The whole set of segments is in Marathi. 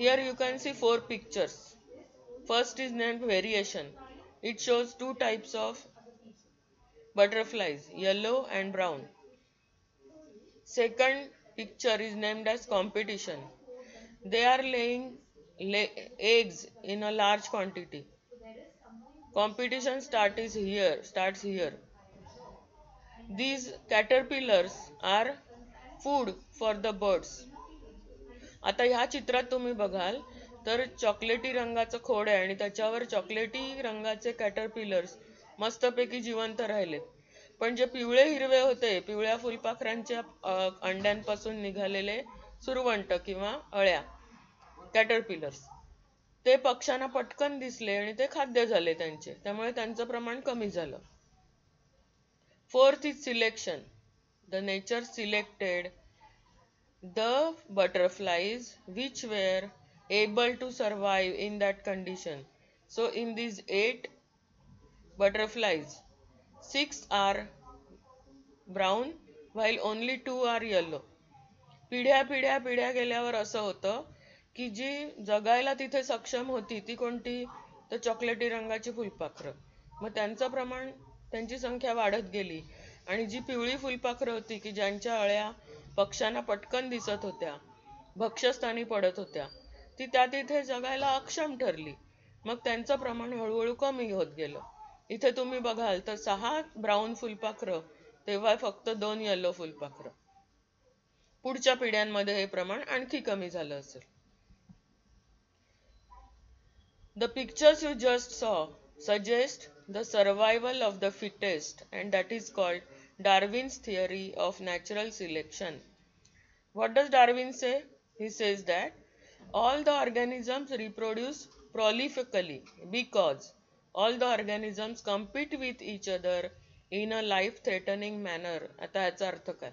Here you can see 4 pictures. First is named variation. It shows 2 types of butterflies, yellow and brown. Second picture is named as competition. They are laying eggs in a large quantity. Competition starts here. These caterpillars are food for the birds. आता ह्या चित्रात तुम्ही बघाल तर चॉकलेटी रंगाचं खोड आहे आणि त्याच्यावर चॉकलेटी रंगाचे कॅटरपिलर्स मस्तपैकी जिवंत राहिले. पण जे पिवळे हिरवे होते, पिवळ्या फुलपाखरांच्या अंड्यांपासून निघालेले सुरवंट किंवा अळ्या, कॅटरपिलर्स, ते पक्ष्यांना पटकन दिसले आणि ते खाद्य झाले त्यांचे, त्यामुळे त्यांचं प्रमाण कमी झालं. Fourth is selection. The nature selected the butterflies which were able to survive in that condition. So in these 8 butterflies, 6 are brown while only 2 are yellow. पिढ्या पिढ्या पिढ्या गेल्यावर असं होतं की जी जगायला तिथे सक्षम होती ती कोणती, तर चॉकलेटी रंगाची फुलपाखरं. मग त्यांचं प्रमाण, त्यांची संख्या वाढत गेली आणि जी पिवळी फुलपाखरं होती की ज्यांच्या अळ्या पक्ष्यांना पटकन दिसत होत्या, भक्ष्यस्थानी पडत होत्या, ती त्या तिथे जगायला अक्षम ठरली. मग त्यांचं प्रमाण हळूहळू कमी होत गेलं. इथे तुम्ही बघाल तर 6 ब्राऊन फुलपाखरं तेव्हा फक्त 2 येलो फुलपाखरं. पुढच्या पिढ्यांमध्ये हे प्रमाण आणखी कमी झालं असेल. The pictures you just saw suggest the survival of the fittest, and that is called Darwin's theory of natural selection. What does Darwin say? He says that all the organisms reproduce prolifically because all the organisms compete with each other in a life-threatening manner. आता याचा अर्थ काय?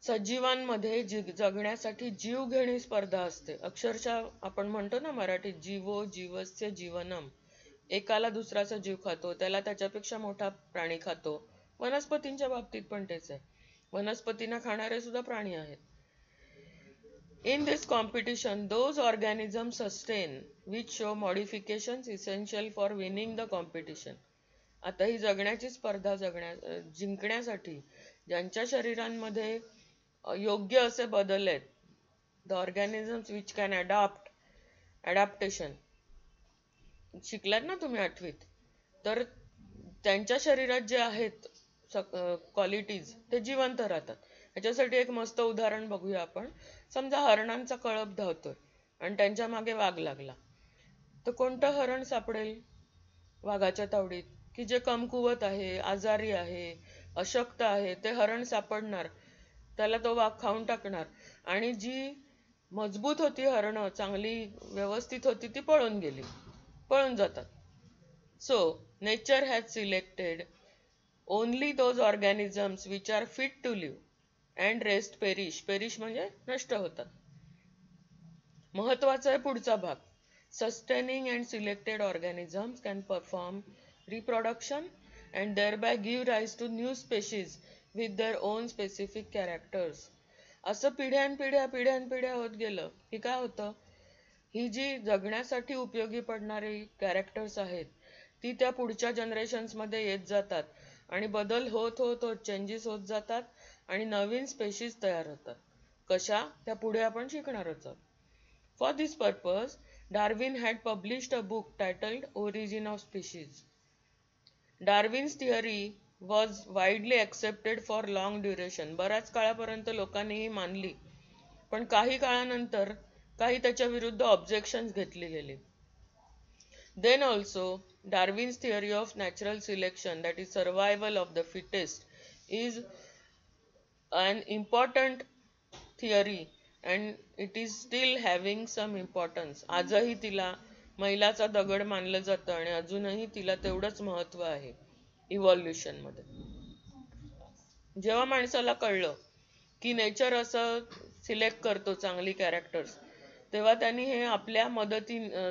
सजीवांमध्ये जगण्यासाठी जीवघेणी स्पर्धा असते. अक्षरशः आपण म्हणतो ना मराठीत, जीवो जीवस्य जीवनम. एकाला दुसराचा जीव खातो, त्याला त्याच्यापेक्षा मोठा प्राणी खातो. वनस्पतींच्या बाबतीत पण तेच आहे. वनस्पतींना खाणारे सुद्धा प्राणी आहेत. In this competition, those organisms sustain which show modifications essential for winning the competition. आता ही जगण्याची स्पर्धा जिंकण्यासाठी ज्यांच्या शरीरांमध्ये योग्य असे बदल आहेत, the organisms which can adaptation, शिकलात ना तुम्ही 8वीत, तर त्यांच्या शरीरात जे आहेत क्वालिटीज ते जिवंत राहतात. याच्यासाठी एक मस्त उदाहरण बघूया आपण. समजा हरणांचा कळप धावतोय आणि त्यांच्या मागे वाघ लागला, तर कोणतं हरण सापडेल वाघाच्या तावडीत की जे कमकुवत आहे, आजारी आहे, अशक्त आहे, ते हरण सापडणार, त्याला तो वाघ खाऊन टाकणार. आणि जी मजबूत होती हरणं, चांगली व्यवस्थित होती, ती पळून जातात. So nature has selected only those organisms which are fit to live and rest perish म्हणजे नष्ट होतात. महत्वाचा आहे पुढचा भाग. Sustaining and selected organisms can perform reproduction and thereby give rise to new species with their own specific characters. असं पिढ्यान होत गेलं की काय होतं, ही जी जगण्यासाठी उपयोगी पडणारी कॅरेक्टर्स आहेत ती त्या पुढच्या जनरेशन्स मध्ये येत जातात आणि बदल होत चेंजेस होत जातात आणि नवीन स्पेशीज तयार होतात. कशा, त्या पुढे आपण शिकणारच आहोत. For this purpose Darwin had published a book टायटल्ड origin of species. Darwin's theory was widely accepted for long duration. बऱ्याच काळापर्यंत लोकांनी ही मानली, पण काही काळानंतर काही त्याच्या विरुद्ध ऑब्जेक्शन्स घेतली गेली. Then also Darwin's theory of natural selection, that is survival of the fittest, is an important theory and it is still having some importance. आजही तिला मैलाचा दगड मानलं जातं आणि अजूनही तिला तेवढंच महत्व आहे इव्हॉल्युशन मध्ये. जेव्हा माणसाला कळलं की नेचर असं सिलेक्ट करतो चांगली कॅरेक्टर्स, तेव्हा त्यांनी हे आपल्या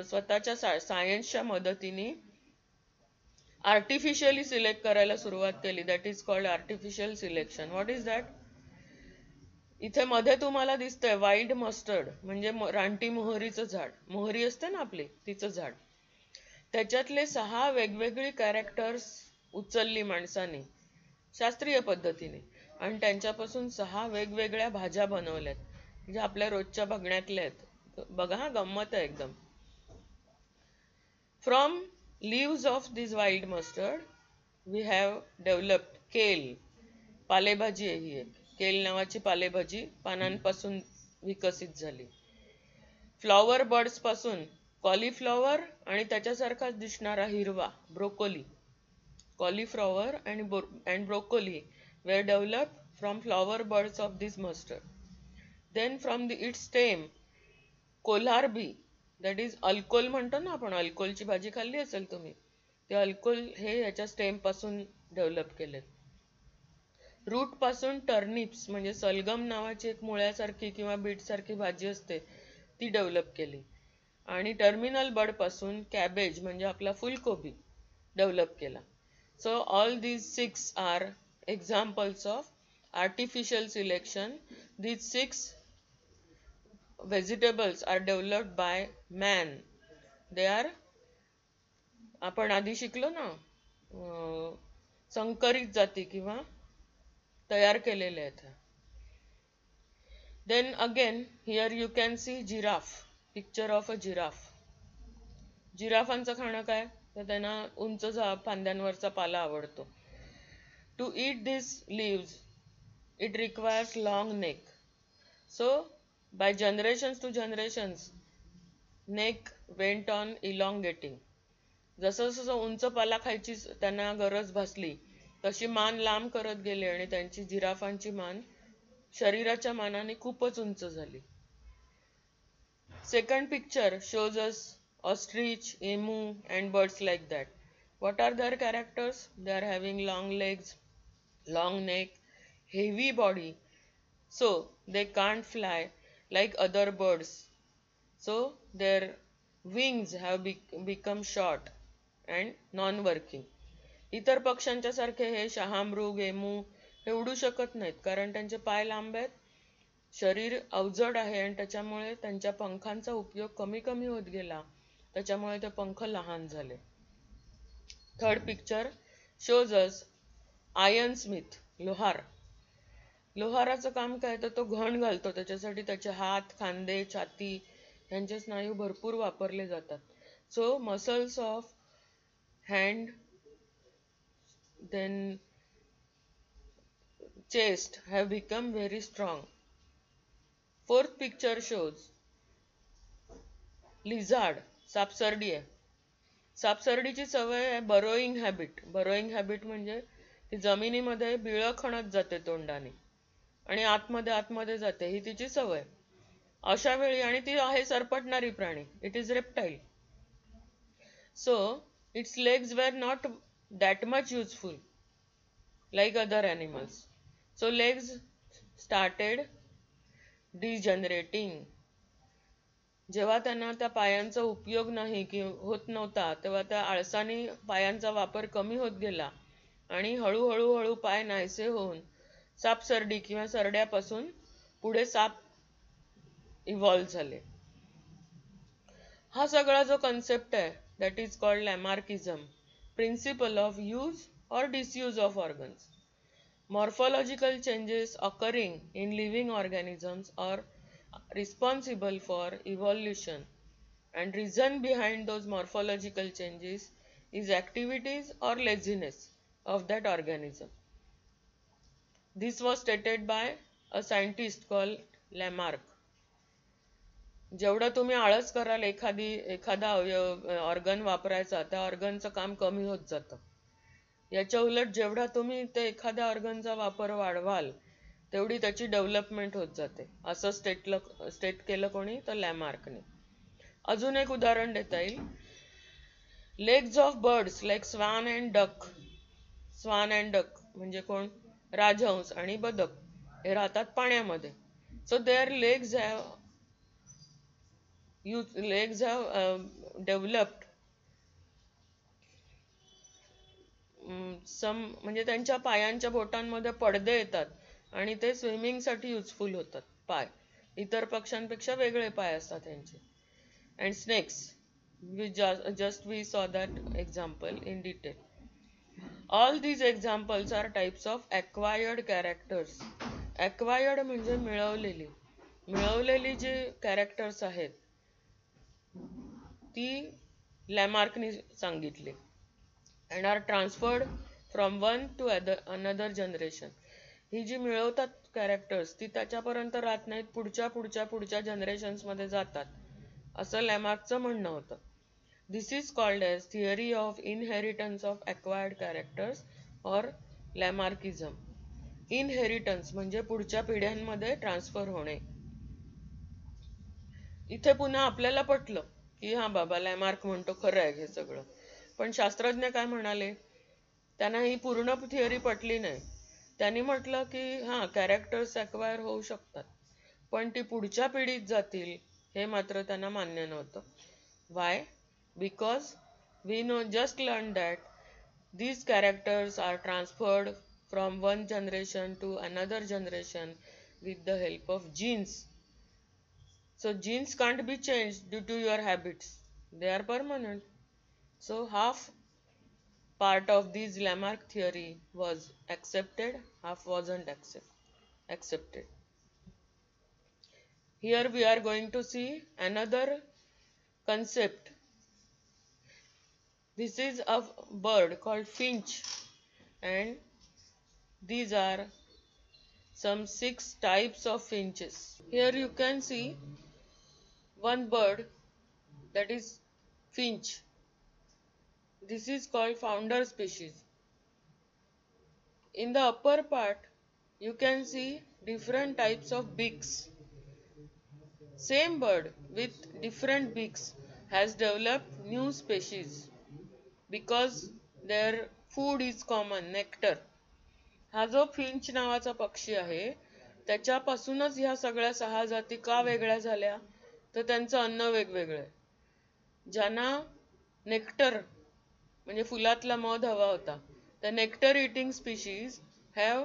स्वतःच्या सायन्सच्या मदतीने आर्टिफिशियली सिलेक्ट करायला सुरुवात केली. That is called artificial selection. What is that? इथे मध्ये तुम्हाला दिसतंय वाईल्ड मस्टर्ड म्हणजे रानटी मोहरीचं झाड. मोहरी असते ना आपली, तिचं झाड. त्याच्यातले 6 वेगवेगळी कॅरेक्टर्स उचलली माणसाने शास्त्रीय पद्धतीने आणि त्यांच्यापासून 6 वेगवेगळ्या भाज्या बनवल्यात, म्हणजे आपल्या रोजच्या बघण्यातल्या आहेत. बघा हा, गंमत आहे एकदम. From leaves of this wild mustard we have developed kale. पालेभाजी आहे ही एक. केल नावाची पालेभाजी पानांपासून विकसित झाली. फ्लॉवर बर्ड्स पासून कॉलीफ्लॉवर आणि त्याच्यासारखाच दिसणारा हिरवा broccoli. Cauliflower and broccoli were developed from flower buds of this mustard. Then from its stem, kohlrabi, that is अल्कोल म्हणतो ना आपण, अल्कोलची भाजी खाल्ली असेल तुम्ही, ते अल्कोल हे याच्या स्टेम पासून डेव्हलप केले. रूट पासून टर्निप्स म्हणजे सलगम नावाची एक मुळ्यासारखी किंवा बीट सारखी भाजी असते, ती डेव्हलप केली. आणि टर्मिनल बड पासून कॅबेज म्हणजे आपला फुलकोबी डेव्हलप केला. So all these 6 are examples of artificial selection. These 6 vegetables are developed by man. They are, आपण आधी शिकलो ना, संकरित जाती किंवा तयार केलेले आहेत. Then again here you can see giraffe, picture of a giraffe. जिराफांचं खाणं काय, तर त्यांना उंच फांद्यांवरचा पाला आवडतो. To eat these leaves it requires long neck. So by generations to generations, neck went on elongating. जसं जसं उंच पाला खायची त्यांना गरज भासली, तशी मान लांब करत गेले आणि त्यांची जिराफांची मान शरीराच्या मानाने खूपच उंच झाली. Second picture shows us ostrich, emu and birds like that. What are their characters? They are having long legs, long neck, heavy body, so they can't fly like other birds. So their wings have become short and non-working. इतर पक्ष्यांच्या सारखे हे शहामृग, एमू हे उडू शकत नाहीत, कारण त्यांचे पाय लांब आहेत, शरीर अवजड आहे आणि त्याच्यामुळे त्यांच्या पंखांचा उपयोग कमी कमी होत गेला, त्याच्यामुळे ते पंख लहान झाले. Third picture shows us iron smith, लोहार. लोहाराचं काम काय, तर तो घण घालतो, त्याच्यासाठी त्याचे हात, खांदे, छाती यांचे स्नायू भरपूर वापरले जातात. So muscles of hand, then chest have become very strong. Fourth picture shows lizard, सापसर्डी आहे. सापसर्डीची सवय आहे बरोईंग हॅबिट. बरोईंग हॅबिट म्हणजे ती जमिनीमध्ये बिळं खणत जाते तोंडाने आणि आतमध्ये जाते, ही तिची सवय. अशा वेळी, आणि ती आहे सरपटणारी प्राणी, it is reptile. So it's legs were not that much useful like other animals. So legs started degenerating. जेव्हा त्यांना त्या पायांचा उपयोग होत नव्हता, तेव्हा त्या आळसाने पायांचा वापर कमी होत गेला आणि हळूहळू पाय नाहीसे होऊन सापसर्डी किंवा सरड्यापासून पुढे साप इव्हॉल्व झाले. हा सगळा जो कन्सेप्ट आहे, that is called Lamarckism, principle of use or disuse of organs. Morphological changes occurring in living organisms are responsible for evolution, and reason behind those morphological changes is activities or laziness of that organism. This was stated by a scientist called Lamarck. जेवढं तुम्ही आळस कराल एखादा ऑर्गन वापरायचा, त्या ऑर्गनचं काम कमी होत जातं. याच्या उलट जेवढा तुम्ही ते एखाद्या ऑर्गनचा वापर वाढवाल, तेवढी त्याची डेव्हलपमेंट होत जाते, असं स्टेट केलं कोणी, तर लॅमार्कने. अजून एक उदाहरण देता येईल. Legs of birds like swan and duck. Swan and duck म्हणजे कोण, राजहंस आणि बदक, हे राहतात पाण्यामध्ये. So their legs have developed म्हणजे त्यांच्या पायांच्या बोटांमध्ये पडदे येतात, आणि ते स्विमिंगसाठी युजफुल होतात. पाय इतर पक्ष्यांपेक्षा वेगळे पाय असतात त्यांचे. And snakes, we just we saw that example in detail. All these examples are types of acquired characters. Acquired म्हणजे मिळवलेली. मिळवलेली जे कॅरेक्टर्स आहेत ती लॅमार्कनी सांगितली. and are transferred from one to another generation. ही जी मिळवतात कॅरेक्टर्स ती त्याच्यापर्यंत राहत नाहीत, पुढच्या जनरेशन्स मध्ये जातात, असं लॅमार्कचं म्हणणं होतं. This is called as theory of inheritance of acquired characters और लॅमार्किझम. इनहेरिटन्स म्हणजे पुढच्या पिढ्यांमध्ये ट्रान्सफर होणे. इथे पुन्हा आपल्याला पटलं की हा बाबा लॅमार्क म्हणतो खरं आहे हे सगळं. पण शास्त्रज्ञ काय म्हणाले, त्यांना ही पूर्ण थिअरी पटली नाही. त्यांनी म्हटलं की हा कॅरेक्टर्स एक्वायर होऊ शकतात, पण ती पुढच्या पिढीत जातील हे मात्र त्यांना मान्य नव्हतं. Why? Because we know just learn that these characters are transferred from one generation to another generation with the help of genes. So genes can't be changed due to your habits. They are permanent. So half part of this Lamarck theory was accepted, half wasn't accepted. Here we are going to see another concept. This is a bird called finch, and these are some 6 types of finches. Here you can see one bird, that is finch. This is called founder species. In the upper part you can see different types of beaks. Same bird with different beaks has developed new species because their food is common, nectar. हा जो फिंच नावाचा पक्षी आहे त्याच्यापासूनच ह्या सगळ्या 6 जाती का वेगळ्या झाल्या, तर त्यांचं अन्न वेगवेगळं आहे. ज्यांना नेक्टर म्हणजे फुलातला मध हवा होता, the nectar eating species have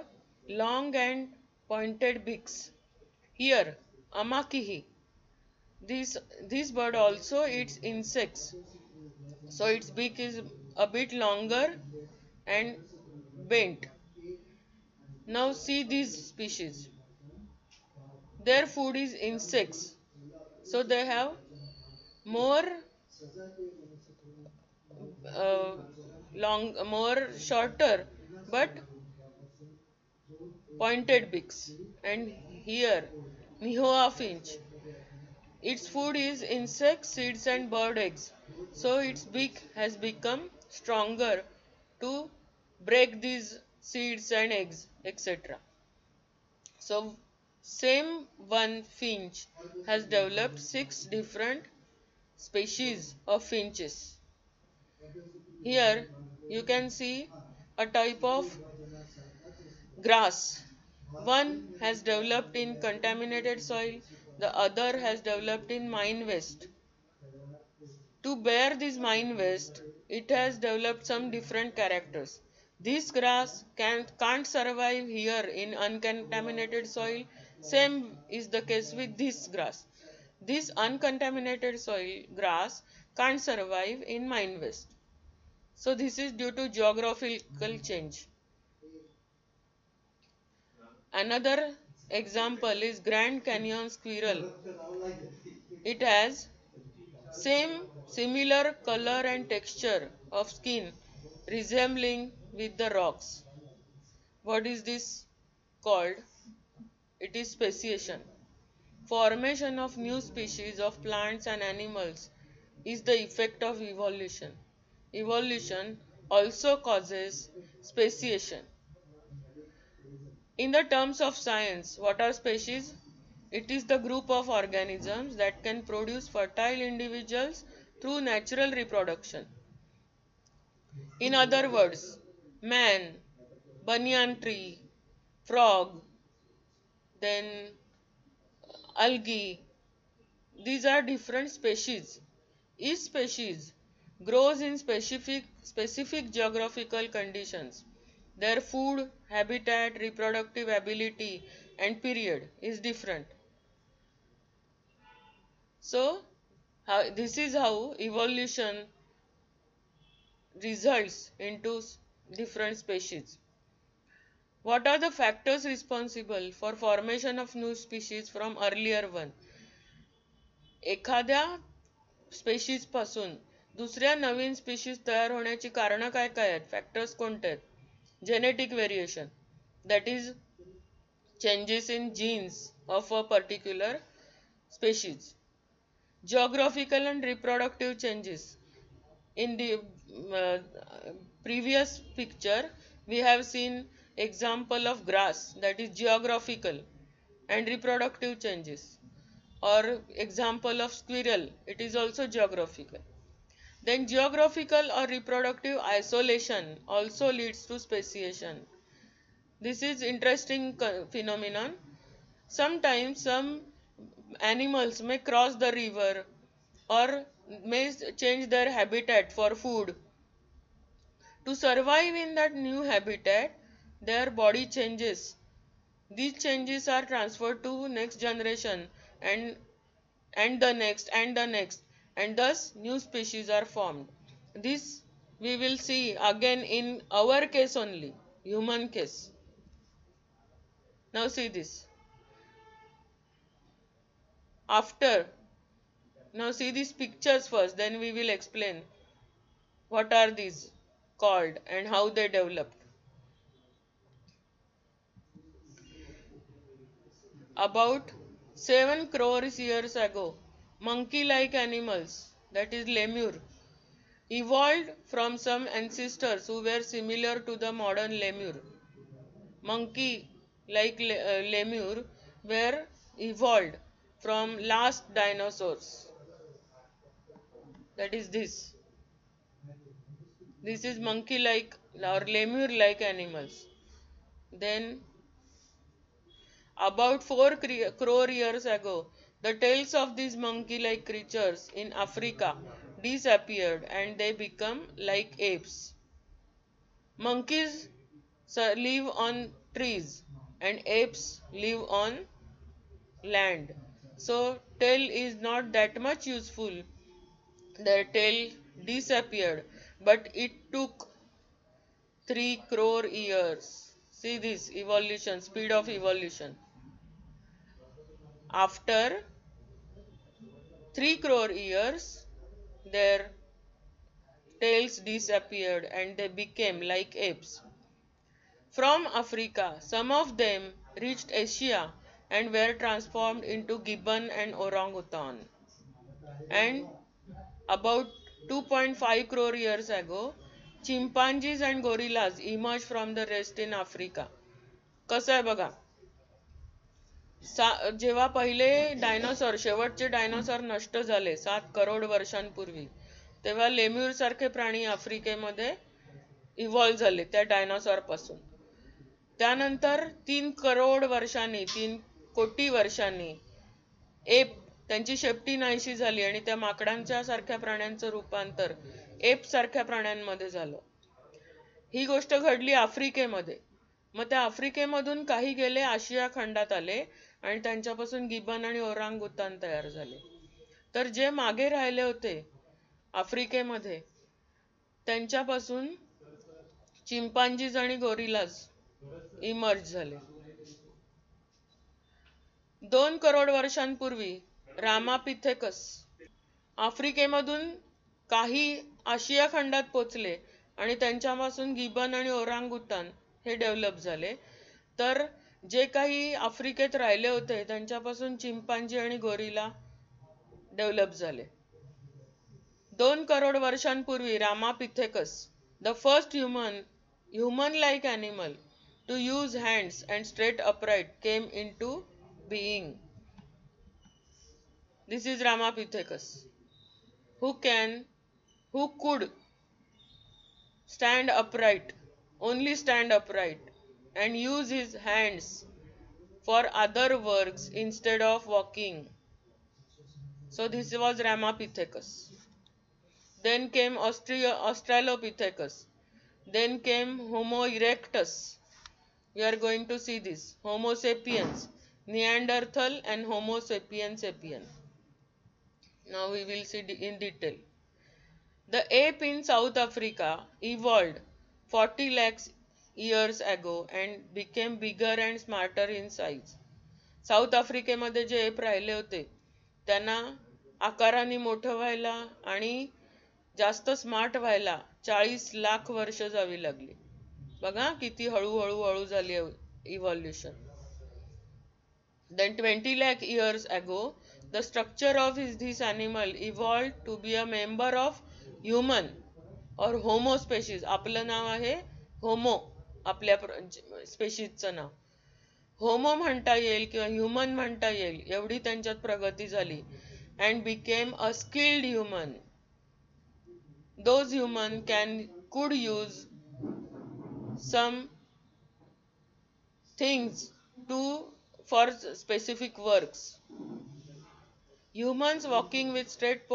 long and pointed beaks. Here Amakihi, this bird also eats insects, so its beak is a bit longer and bent. Now see these species, their food is insects, so they have more uh, more shorter but pointed beaks. And here Nihoa finch, its food is insects, seeds and bird eggs, so its beak has become stronger to break these seeds and eggs, etc. So same one finch has developed 6 different species of finches. Here you can see a type of grass. One has developed in contaminated soil, the other has developed in mine waste. To bear this mine waste, it has developed some different characters. This grass can't survive here in uncontaminated soil. Same is the case with this grass. This uncontaminated soil grass can't survive in mine waste. So this is due to geographical change. Another example is Grand Canyon squirrel. It has similar color and texture of skin resembling with the rocks. What is this called? It is speciation. Formation of new species of plants and animals is the effect of evolution. Evolution also causes speciation. In the terms of science, what are species? It is the group of organisms that can produce fertile individuals through natural reproduction. In other words, man, banyan tree, frog, then algae, these are different species. Each species grows in specific geographical conditions. Their food, habitat, reproductive ability, and period is different. So, this is how evolution results into different species. What are the factors responsible for formation of new species from earlier one? एखाद्या स्पेशीज पासून दुसऱ्या नवीन स्पेशीज तयार होण्याची कारण काय काय आहेत? फॅक्टर्स कोणते आहेत? Genetic variation, that is changes in jeans of a particular species. Geographical and reproductive changes. In the previous picture, we have seen example of grass, that is geographical, and reproductive changes. Or example of squirrel, it is also geographical. Then geographical or reproductive isolation also leads to speciation. This is interesting phenomenon. Sometimes some animals may cross the river or may change their habitat for food. To survive in that new habitat, their body changes. These changes are transferred to next generation and the next and the next, and thus new species are formed. This we will see again in our case only, human case. Now see this. After, now see these pictures first, then we will explain what are these called and how they developed. About 7 crores years ago, monkey-like animals, that is lemur, evolved from some ancestors who were similar to the modern lemur. Monkey-like lemur were evolved from last dinosaurs. That is this. This is monkey-like or lemur-like animals. Then about 4 crore years ago, the tails of these monkey-like creatures in Africa disappeared and they become like apes. Monkeys live on trees and apes live on land. So tail is not that much useful. Their tail disappeared, but it took 3 crore years. See this evolution, speed of evolution. After 3 crore years, their tails disappeared and they became like apes. From Africa, some of them reached Asia and were transformed into gibbon and orangutan. And about 2.5 crore years ago, chimpanzees and gorillas emerged from the rest in Africa. कसं आहे बघा, जेव्हा पहिले डायनोसॉर, शेवटचे डायनोसॉर नष्ट झाले 7 करोड वर्षांपूर्वी, तेव्हा लेम्यूर सारखे प्राणी आफ्रिकेमध्ये इव्हॉल्व झाले त्या डायनोसॉर पासून. त्यानंतर 3 करोड वर्षांनी, 3 कोटी वर्षांनी एप, त्यांची शेपटी नाहीशी झाली आणि त्या माकडांच्या सारख्या प्राण्यांचं रूपांतर एप सारख्या प्राण्यांमध्ये झालं. ही गोष्ट घडली आफ्रिकेमध्ये. मग त्या आफ्रिकेमधून काही गेले आशिया खंडात आले आणि त्यांच्यापासून गिबन आणि ओरांगुतान तयार झाले. तर जे मागे राहिले होते आफ्रिकेमध्ये, त्यांच्यापासून चिंपांजीज आणि गोरिलाज इमर्ज झाले. 2 करोड वर्षांपूर्वी रामापिथेकस आफ्रिकेमधून काही आशिया खंडात पोचले आणि त्यांच्यापासून गिबन आणि ओरांगुतान हे डेव्हलप झाले. तर जे काही आफ्रिकेत राहिले होते त्यांच्यापासून चिंपांजी आणि गोरिला डेव्हलप झाले. 2 करोड वर्षांपूर्वी Ramapithecus, the first human like animal to use hands and straight upright, came into being. This is Ramapithecus, who could stand upright, only stand upright, and use his hands for other works instead of walking. So this was Ramapithecus. Then came Australopithecus. Then came Homo erectus. We are going to see this. Homo sapiens, Neanderthal and Homo sapiens sapien. Now we will see in detail. The ape in South Africa evolved 40 lakhs years ago and became bigger and smarter in size. South आफ्रिकेमध्ये जे एप राहिले होते त्यांना आकाराने मोठं व्हायला आणि जास्त स्मार्ट व्हायला 40 लाख वर्ष जावी लागली. बघा किती हळूहळू हळू झाली evolution. Then 20 lakh years ago, the structure of this animal evolved to be a member of human or homo species. आपलं नाव आहे होमो, आपल्या स्पेशीजचं नाव. होमो म्हणता येईल किंवा ह्युमन म्हणता येईल एवढी त्यांच्यात प्रगती झाली. And became a skilled human. Those human could use some things for specific works. Humans walking with straight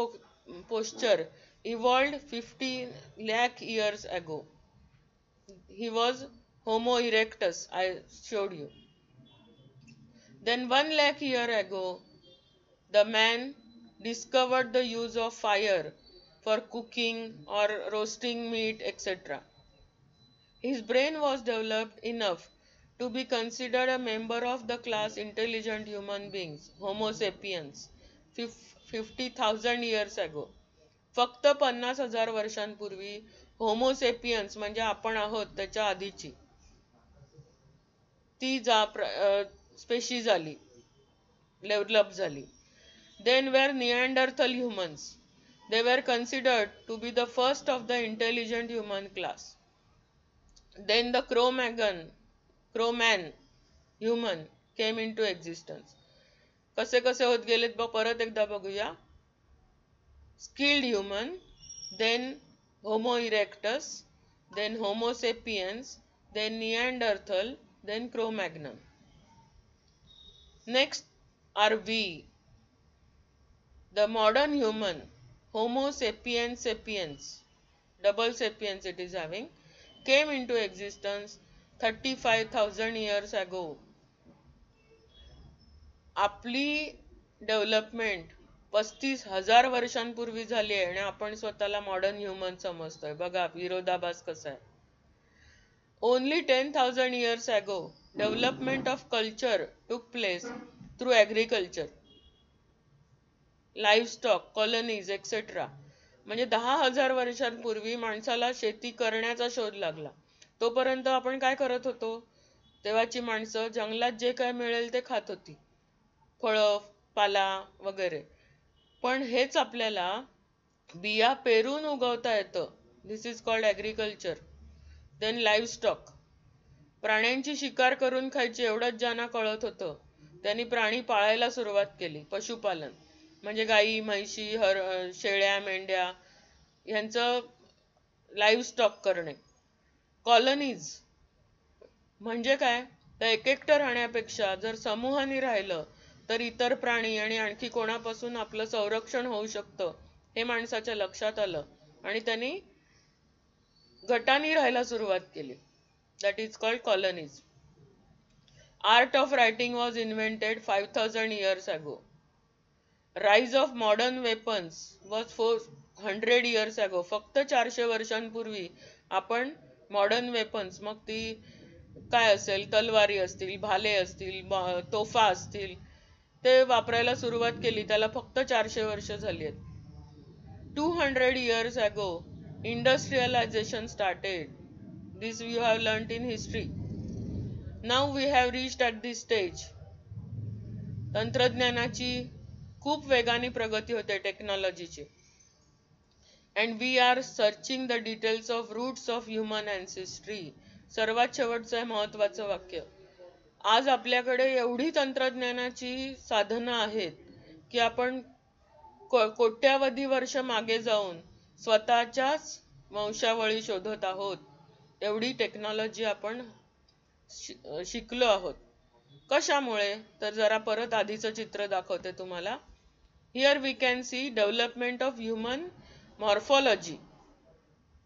posture evolved 50 lakh years ago. He was Homo erectus, I showed you. Then 1 lakh year ago, the man discovered the use of fire for cooking or roasting meat, etc. His brain was developed enough to be considered a member of the class intelligent human beings, Homo sapiens, 50,000 years ago. फक्त 50,000 वर्षांपूर्वी होमो सेपियन्स म्हणजे आपण आहोत त्याच्या आधीची ती स्पेशीज आली, डेव्हलप झाली. Then were Neanderthal humans. They were considered to be the first of the intelligent human class. Then the Cro-Magnon human came into existence. कसे कसे होत गेलेत परत एकदा बघूया. Skilled human, then Homo erectus, then Homo sapiens, then Neanderthal, then Cro-Magnon. Next are we. The modern human, Homo sapiens sapiens, double sapiens it is having, came into existence 35,000 years ago. आपली डेव्हलपमेंट 35,000 वर्षांपूर्वी झाली आहे आणि आपण स्वतःला मॉडर्न ह्युमन समजतोय. बघा विरोधाभास कसा आहे. Only 10,000 years ago, development of culture took place through agriculture, livestock, colonies, etc. म्हणजे 10,000 वर्षांपूर्वी माणसाला शेती करण्याचा शोध लागला. तोपर्यंत आपण काय करत होतो? तेव्हाची माणसं जंगलात जे काय मिळेल ते खात होती, फळं, पाला वगैरे. पण हेच आपल्याला बिया पेरून उगवता येतं. दिस इज कॉल्ड ॲग्रिकल्चर. देन लाईव्हस्टॉक, प्राण्यांची शिकार करून खायची एवढंच ज्यांना कळत होतं त्यांनी प्राणी पाळायला सुरुवात केली. पशुपालन म्हणजे गाई, म्हैशी, शेळ्या, मेंढ्या यांचं लाईव्हस्टॉक करणे. कॉलनीज म्हणजे काय? तर एकटं राहण्यापेक्षा जर समूहाने राहिलं तर इतर प्राणी आणि आणखी कोणापासून आपलं संरक्षण होऊ शकतं हे माणसाच्या लक्षात आलं आणि त्यांनी गटांनी राहायला सुरुवात केली. That is called colonies. Art of writing was invented 5,000 years ago. Rise of modern weapons was 400 years ago. फक्त 400 वर्षांपूर्वी आपण मॉडर्न वेपन्स, मग ती काय असेल, तलवारी असतील, भाले असतील, तोफा असतील, ते वापरायला सुरुवात केली. त्याला फक्त 400 वर्ष झाली आहेत. 200 years ago, industrialization started. This you have learnt in history. Now we have reached at this stage. तंत्रज्ञानाची खूप वेगाने प्रगती होते, टेक्नॉलॉजीची. And we are searching the details of roots of human ancestry. सर्वात शेवटचं महत्वाचं वाक्य. आज आपल्याकडे एवढी तंत्रज्ञानाची साधनं आहेत की आपण कोट्यावधी वर्ष मागे जाऊन स्वतःच्याच वंशावळी शोधत आहोत. एवढी टेक्नॉलॉजी आपण शिकलो आहोत. कशामुळे? तर जरा परत आधीचं चित्र दाखवते तुम्हाला. Here we can see development of human morphology.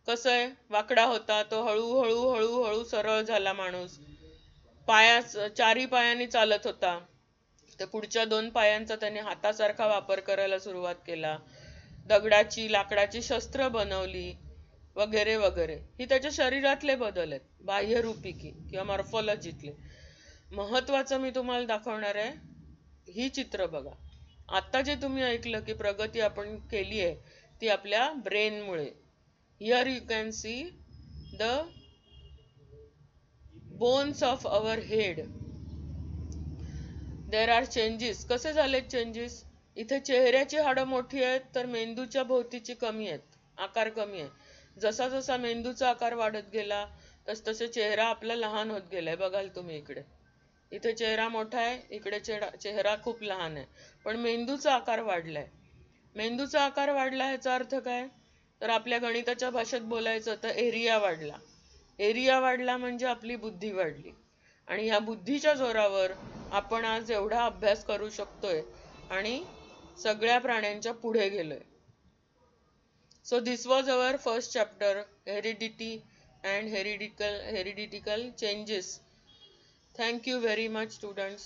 कसं आहे, वाकडा होता तो, हळूहळू हळूहळू सरळ झाला माणूस. चारी पायांनी चालत होता, तर पुढच्या 2 पायांचा त्याने हातासारखा वापर करायला सुरुवात केला. दगडाची लाकडाची शस्त्र बनवली वगैरे वगैरे. ही त्याच्या शरीरातले बदल आहेत, बाह्यरूपी किंवा मॉर्फॉलॉजीतले. महत्वाचं मी तुम्हाला दाखवणार आहे, ही चित्र बघा. आता जे तुम्ही ऐकलं की प्रगती आपण केली आहे ती आपल्या ब्रेनमुळे. Here you can see the bones of our head. There are changes. कसे झाले चेंजेस? इथे चेहऱ्याची हाडं मोठी आहेत तर मेंदूच्या भोवतीची कमी आहेत, आकार कमी आहे. जसा जसा मेंदूचा आकार वाढत गेला तस तसे चेहरा आपला लहान होत गेलाय. बघाल तुम्ही इकडे, इथे चेहरा मोठा आहे, इकडे चेहरा खूप लहान आहे, पण मेंदूचा आकार वाढलाय. मेंदूचा आकार वाढला ह्याचा अर्थ काय? तर आपल्या गणिताच्या भाषेत बोलायचं तर एरिया वाढला. एरिया वाढला म्हणजे आपली बुद्धी वाढली. आणि ह्या बुद्धीच्या जोरावर आपण आज एवढा अभ्यास करू शकतोय आणि सगळ्या प्राण्यांच्या पुढे गेलोय. So this was our first chapter, heredity and hereditary changes. Thank you very much, students.